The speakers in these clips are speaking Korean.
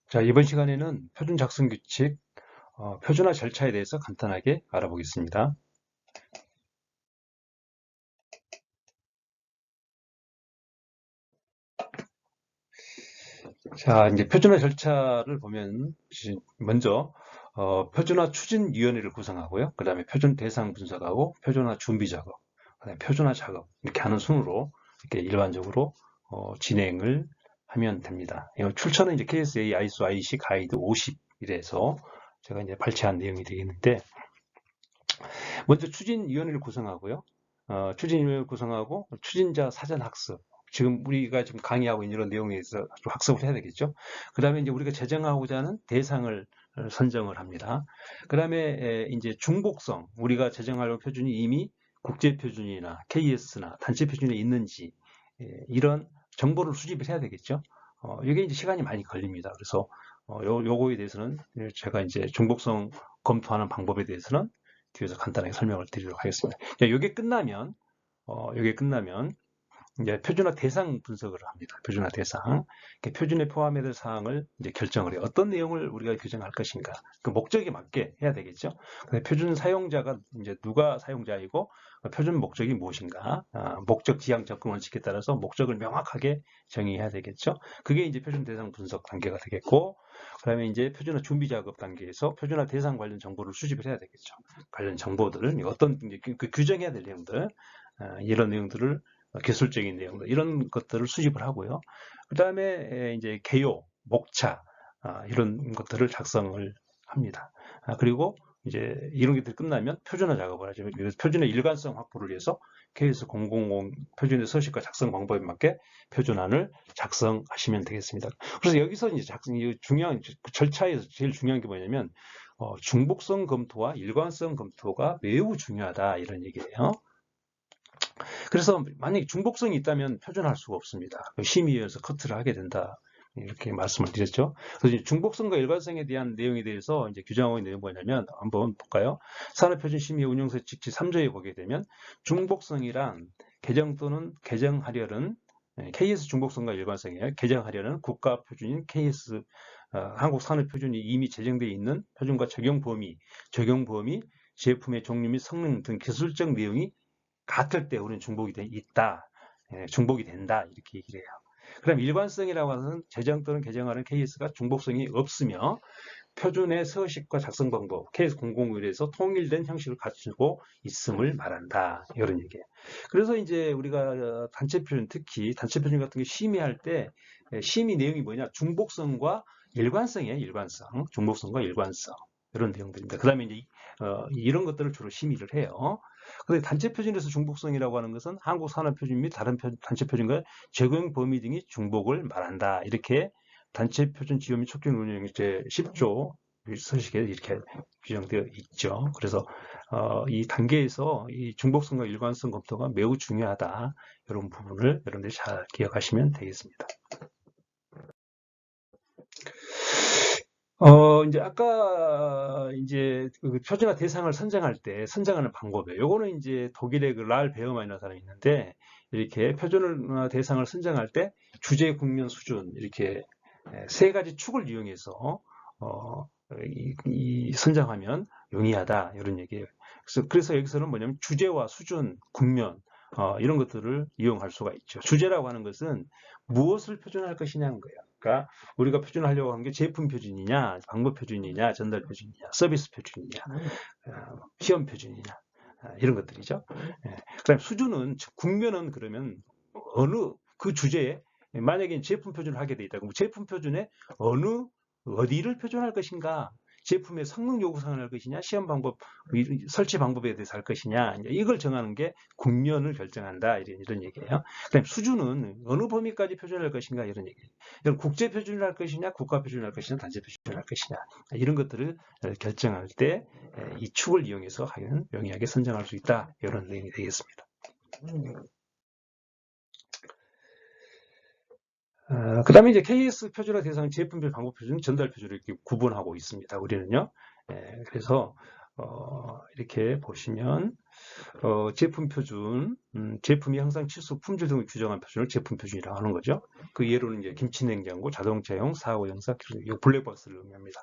자, 이번 시간에는 표준 작성 규칙, 표준화 절차에 대해서 간단하게 알아보겠습니다. 자, 이제 표준화 절차를 보면 먼저 표준화 추진위원회를 구성하고요. 그 다음에 표준 대상 분석하고 표준화 준비 작업, 그다음에 표준화 작업 이렇게 하는 순으로 이렇게 일반적으로 진행을 하면 됩니다. 이거 출처는 이제 KSA ISO IEC 가이드 50이라서 제가 이제 발췌한 내용이 되겠는데, 먼저 추진위원회를 구성하고요. 추진위원회를 구성하고 추진자 사전 학습. 지금 우리가 지금 강의하고 있는 이런 내용에 대해서 좀 학습을 해야 되겠죠. 그 다음에 이제 우리가 제정하고자 하는 대상을 선정을 합니다. 그 다음에 이제 중복성, 우리가 제정할 표준이 이미 국제 표준이나 KS나 단체 표준에 있는지 이런 정보를 수집을 해야 되겠죠. 이게 이제 시간이 많이 걸립니다. 그래서 요거에 대해서는 제가 이제 중복성 검토하는 방법에 대해서는 뒤에서 간단하게 설명을 드리도록 하겠습니다. 이게 끝나면 이제 표준화 대상 분석을 합니다. 표준화 대상. 표준에 포함해야 될 사항을 이제 결정을 해요. 어떤 내용을 우리가 규정할 것인가. 그 목적에 맞게 해야 되겠죠. 표준 사용자가 이제 누가 사용자이고 표준 목적이 무엇인가. 목적 지향 접근 원칙에 따라서 목적을 명확하게 정의해야 되겠죠. 그게 이제 표준 대상 분석 단계가 되겠고, 그다음에 이제 표준화 준비 작업 단계에서 표준화 대상 관련 정보를 수집을 해야 되겠죠. 관련 정보들을 어떤 이제 그 규정해야 될 내용들, 이런 내용들을 기술적인 내용들 이런 것들을 수집을 하고요. 그 다음에 이제 개요, 목차 이런 것들을 작성을 합니다. 그리고 이제 이런 것들이 끝나면 표준화 작업을 하죠. 그래서 표준의 일관성 확보를 위해서 KS 000 표준의 서식과 작성 방법에 맞게 표준안을 작성하시면 되겠습니다. 그래서 여기서 이제 중요한 절차에서 제일 중요한 게 뭐냐면 중복성 검토와 일관성 검토가 매우 중요하다 이런 얘기예요. 그래서 만약에 중복성이 있다면 표준할 수가 없습니다. 심의위에서 커트를 하게 된다. 이렇게 말씀을 드렸죠. 그래서 중복성과 일관성에 대한 내용에 대해서 이제 규정하고 있는 내용이 뭐냐면 한번 볼까요? 산업표준심의 운용서 직지 3조에 보게 되면 중복성이란 개정 또는 개정하려는 KS 중복성과 일관성이에요. 개정하려는 국가표준인 KS 한국산업표준이 이미 제정되어 있는 표준과 적용 범위, 제품의 종류 및 성능 등 기술적 내용이 같을 때 우리는 중복이 있다, 중복이 된다 이렇게 얘기를 해요. 그럼 일관성이라고 하는 제정 또는 개정하는 케이스가 중복성이 없으며 표준의 서식과 작성 방법 KS 001에서 통일된 형식을 갖추고 있음을 말한다 이런 얘기예요. 그래서 이제 우리가 단체 표준, 특히 단체 표준 같은 게 심의할 때 심의 내용이 뭐냐, 중복성과 일관성이에요. 중복성과 일관성 이런 내용들입니다. 그 다음에 이제 이런 것들을 주로 심의를 해요. 근데 단체 표준에서 중복성이라고 하는 것은 한국 산업 표준 및 다른 단체 표준과 적용 범위 등이 중복을 말한다. 이렇게 단체 표준 지원 및 촉진 운영 제 10조 서식에 이렇게 규정되어 있죠. 그래서 이 단계에서 이 중복성과 일관성 검토가 매우 중요하다. 이런 부분을 여러분들이 잘 기억하시면 되겠습니다. 이제 아까 이제 그 표준화 대상을 선정할 때 선정하는 방법이에요. 요거는 이제 독일의 그 랄 베어만이라는 사람이 있는데, 이렇게 표준화 대상을 선정할 때 주제, 국면, 수준 이렇게 세 가지 축을 이용해서 선정하면 용이하다 이런 얘기예요. 그래서 여기서는 뭐냐면 주제와 수준, 국면 이런 것들을 이용할 수가 있죠. 주제라고 하는 것은 무엇을 표준할 것이냐는 거예요. 그러니까 우리가 표준하려고 하는 게 제품 표준이냐, 방법 표준이냐, 전달 표준이냐, 서비스 표준이냐, 시험 표준이냐, 이런 것들이죠. 그다음 수준은, 국면은 그러면 어느 그 주제에 만약에 제품 표준을 하게 돼 있다. 그럼 제품 표준에 어디를 표준할 것인가? 제품의 성능 요구사항을 할 것이냐, 시험 방법, 설치 방법에 대해서 할 것이냐, 이걸 정하는 게 국면을 결정한다. 이런 얘기예요. 그다음 수준은 어느 범위까지 표준할 것인가, 이런 얘기예요. 이건 국제 표준을 할 것이냐, 국가 표준을 할 것이냐, 단체 표준을 할 것이냐, 이런 것들을 결정할 때 이 축을 이용해서 하면 용이하게 선정할 수 있다. 이런 내용이 되겠습니다. 그 다음에 이제 KS 표준화 대상 제품별 방법 표준, 전달 표준을 이렇게 구분하고 있습니다. 우리는요. 그래서 이렇게 보시면 제품 표준, 제품이 항상 치수, 품질 등을 규정한 표준을 제품 표준이라고 하는 거죠. 그 예로는 이제 김치냉장고, 자동차용, 사고용사, 이 블랙박스를 의미합니다.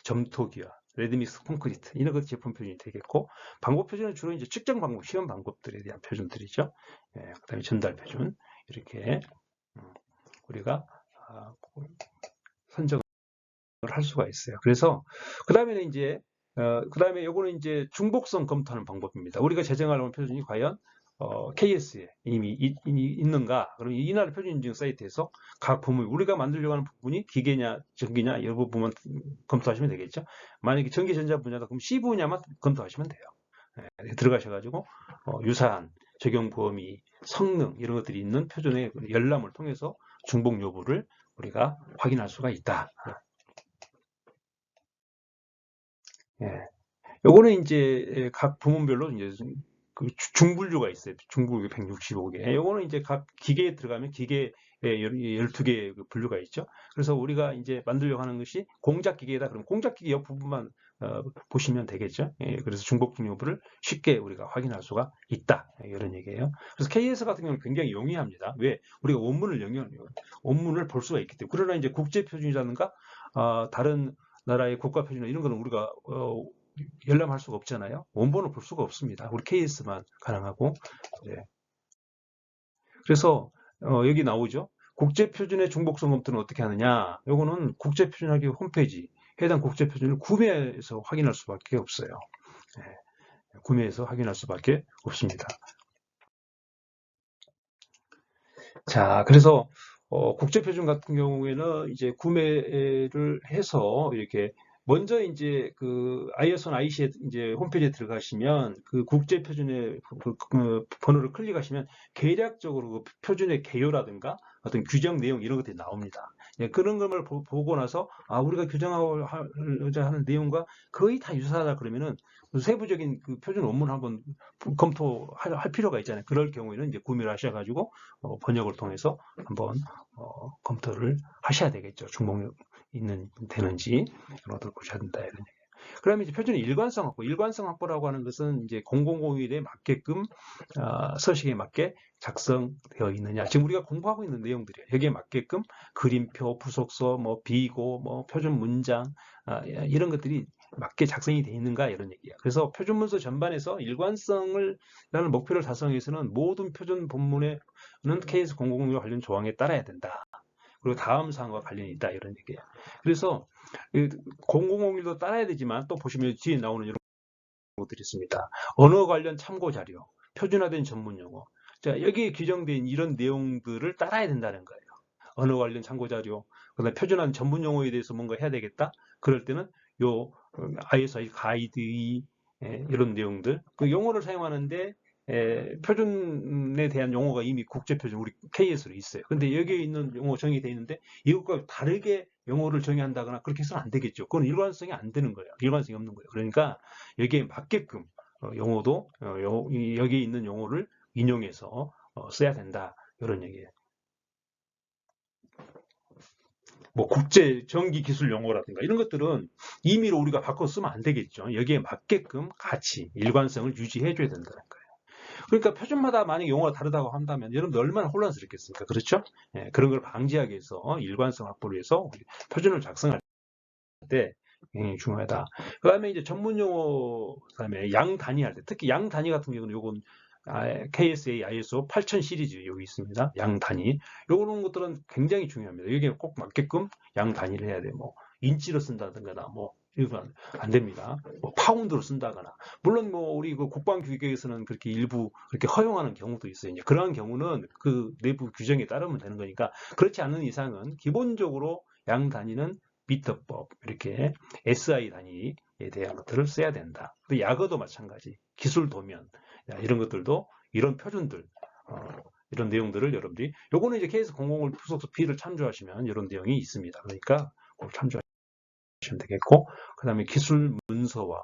점토기와 레드믹스 콘크리트 이런 것 제품 표준이 되겠고, 방법 표준은 주로 이제 측정 방법, 시험 방법들에 대한 표준들이죠. 그다음에 전달 표준 이렇게 우리가 선정을 할 수가 있어요. 그래서 그 다음에는 이제 그다음에 요거는 이제 중복성 검토하는 방법입니다. 우리가 제정하려는 표준이 과연 KS에 이미 있는가? 그럼 이날 표준 인증 사이트에서 각 부문, 우리가 만들려고 하는 부분이 기계냐, 전기냐, 이 부분만 검토하시면 되겠죠. 만약에 전기 전자 분야다, 그럼 C 분야만 검토하시면 돼요. 들어가셔가지고 유사한 적용 범위, 성능 이런 것들이 있는 표준의 열람을 통해서 중복 여부를 우리가 확인할 수가 있다. 요거는 이제 각 부문별로 이제 그 중분류가 있어요. 중분류 165개. 요거는 이제 각 기계에 들어가면 기계에 12개 분류가 있죠. 그래서 우리가 이제 만들려고 하는 것이 공작 기계다. 그럼 공작 기계 옆 부분만 보시면 되겠죠. 그래서 중복중 여부를 쉽게 우리가 확인할 수가 있다. 이런 얘기예요. 그래서 KS 같은 경우는 굉장히 용이합니다. 왜? 우리가 원문을 볼 수가 있기 때문에. 그러나 이제 국제 표준이라든가 다른 나라의 국가 표준 이런 거는 우리가 열람할 수가 없잖아요. 원본을 볼 수가 없습니다. 우리 KS만 가능하고. 네. 그래서 여기 나오죠. 국제표준의 중복성 검토는 어떻게 하느냐? 요거는 국제표준학회 홈페이지 해당 국제표준을 구매해서 확인할 수밖에 없어요. 네. 구매해서 확인할 수밖에 없습니다. 자, 그래서 국제표준 같은 경우에는 이제 구매를 해서 이렇게 먼저 이제 그 ISO나 IC에 이제 홈페이지에 들어가시면 그 국제 표준의 그 번호를 클릭하시면 계략적으로 그 표준의 개요라든가 어떤 규정 내용 이런 것들이 나옵니다. 그런 것을 보고 나서 우리가 규정하고자 하는 내용과 거의 다 유사하다 그러면은 세부적인 그 표준 원문을 한번 검토할 필요가 있잖아요. 그럴 경우에는 이제 구매를 하셔가지고 번역을 통해서 한번 검토를 하셔야 되겠죠. 중복 되는지 이런 것들 보셔야 된다 이런 얘기예요. 그다음에 이제 표준의 일관성 확보. 일관성 확보라고 하는 것은 이제 0001에 맞게끔 서식에 맞게 작성되어 있느냐. 지금 우리가 공부하고 있는 내용들이에요. 여기에 맞게끔 그림표, 부속서, 뭐 비고, 뭐 표준 문장 이런 것들이 맞게 작성이 되어 있는가 이런 얘기예요. 그래서 표준 문서 전반에서 일관성을 라는 목표를 달성하기 위해서는 모든 표준 본문에는 KS 0001 관련 조항에 따라야 된다. 그리고 다음 사항과 관련이 있다 이런 얘기예요. 그래서 0001도 따라야 되지만 또 보시면 뒤에 나오는 이런 것들이 있습니다. 언어 관련 참고 자료, 표준화된 전문 용어. 자, 여기에 규정된 이런 내용들을 따라야 된다는 거예요. 언어 관련 참고 자료, 그다음에 표준화된 전문 용어에 대해서 뭔가 해야 되겠다. 그럴 때는 요 ISI 가이드 이런 내용들, 그 용어를 사용하는데 표준에 대한 용어가 이미 국제표준 우리 KS로 있어요. 근데 여기에 있는 용어 정의되어 있는데 이것과 다르게 용어를 정의한다거나 그렇게 해서는 안 되겠죠. 그건 일관성이 안 되는 거예요. 일관성이 없는 거예요. 그러니까 여기에 맞게끔 용어도 여기에 있는 용어를 인용해서 써야 된다. 이런 얘기예요. 뭐 국제 전기 기술 용어라든가 이런 것들은 임의로 우리가 바꿔 쓰면 안 되겠죠. 여기에 맞게끔 같이 일관성을 유지해 줘야 된다는 거예요. 그러니까 표준마다 만약 용어가 다르다고 한다면 여러분들 얼마나 혼란스럽겠습니까? 그렇죠? 그런 걸 방지하기 위해서 일관성 확보를 위해서 표준을 작성할 때 굉장히 중요하다. 그 다음에 이제 전문 용어, 그 다음에 양 단위할 때, 특히 양 단위 같은 경우는 요건 KSA ISO 8000 시리즈 여기 있습니다. 양 단위. 요런 것들은 굉장히 중요합니다. 여기에 꼭 맞게끔 양 단위를 해야 돼. 뭐 인치로 쓴다든가 뭐 이건 안 됩니다. 뭐 파운드로 쓴다거나. 물론 뭐 우리 그 국방규격에서는 그렇게 일부 그렇게 허용하는 경우도 있어요. 이제 그러한 경우는 그 내부 규정에 따르면 되는 거니까 그렇지 않은 이상은 기본적으로 양 단위는 미터법 이렇게 SI 단위에 대한 것들을 써야 된다. 또 약어도 마찬가지. 기술 도면 이런 것들도 이런 표준들 이런 내용들을 여러분들이 요거는 이제 KS 001 부속서 B를 참조하시면 이런 내용이 있습니다. 그러니까 꼭 참조하시면 되겠고 그 다음에 기술 문서와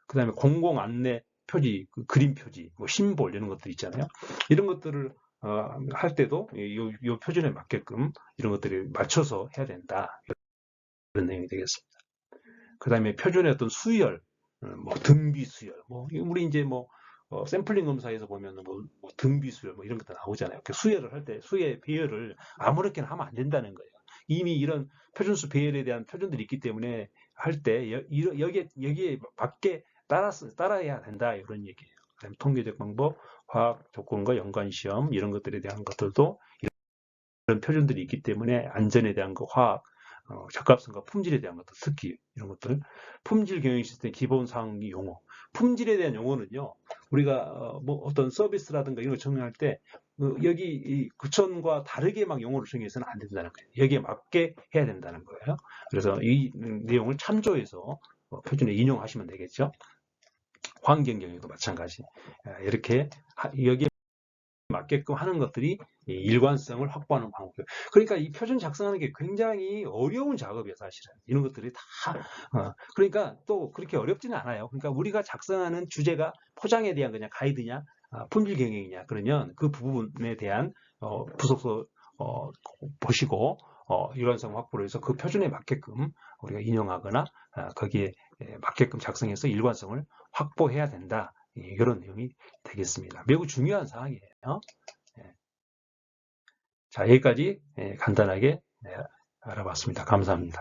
그 다음에 공공 안내 표지, 그 그림 표지, 뭐 심볼 이런 것들 있잖아요. 이런 것들을 할 때도 요 표준에 맞게끔 이런 것들을 맞춰서 해야 된다. 이런 내용이 되겠습니다. 그 다음에 표준의 어떤 수열, 뭐 등비 수열, 뭐 우리 이제 뭐 샘플링 검사에서 보면 뭐 등비 수열 뭐 이런 것도 나오잖아요. 그 수열을 할 때 수의 배열을 아무렇게나 하면 안 된다는 거예요. 이미 이런 표준수 배열에 대한 표준들이 있기 때문에 할 때 여기에 맞게 따라야 된다 이런 얘기예요. 그다음에 통계적 방법, 화학 조건과 연관 시험 이런 것들에 대한 것들도 이런 표준들이 있기 때문에 안전에 대한 거, 화학, 적합성과 품질에 대한 것도 특히 이런 것들, 품질 경영 시스템 기본 사항 용어, 품질에 대한 용어는요, 우리가 뭐 어떤 서비스라든가 이런 걸 정의할 때 여기 이 구천과 다르게 막 용어를 정의해서는 안 된다는 거예요. 여기에 맞게 해야 된다는 거예요. 그래서 이 내용을 참조해서 표준에 인용하시면 되겠죠. 환경 경영도 마찬가지. 이렇게 여기에 맞게끔 하는 것들이 일관성을 확보하는 방법이에요. 그러니까 이 표준 작성하는 게 굉장히 어려운 작업이에요, 사실은. 이런 것들이 다. 그러니까 또 그렇게 어렵지는 않아요. 그러니까 우리가 작성하는 주제가 포장에 대한 그냥 가이드냐, 품질 경영이냐, 그러면 그 부분에 대한 부속서 보시고 일관성 확보를 해서 그 표준에 맞게끔 우리가 인용하거나 거기에 맞게끔 작성해서 일관성을 확보해야 된다. 이런 내용이 되겠습니다. 매우 중요한 사항이에요. 예. 자, 여기까지 간단하게 알아봤습니다. 감사합니다.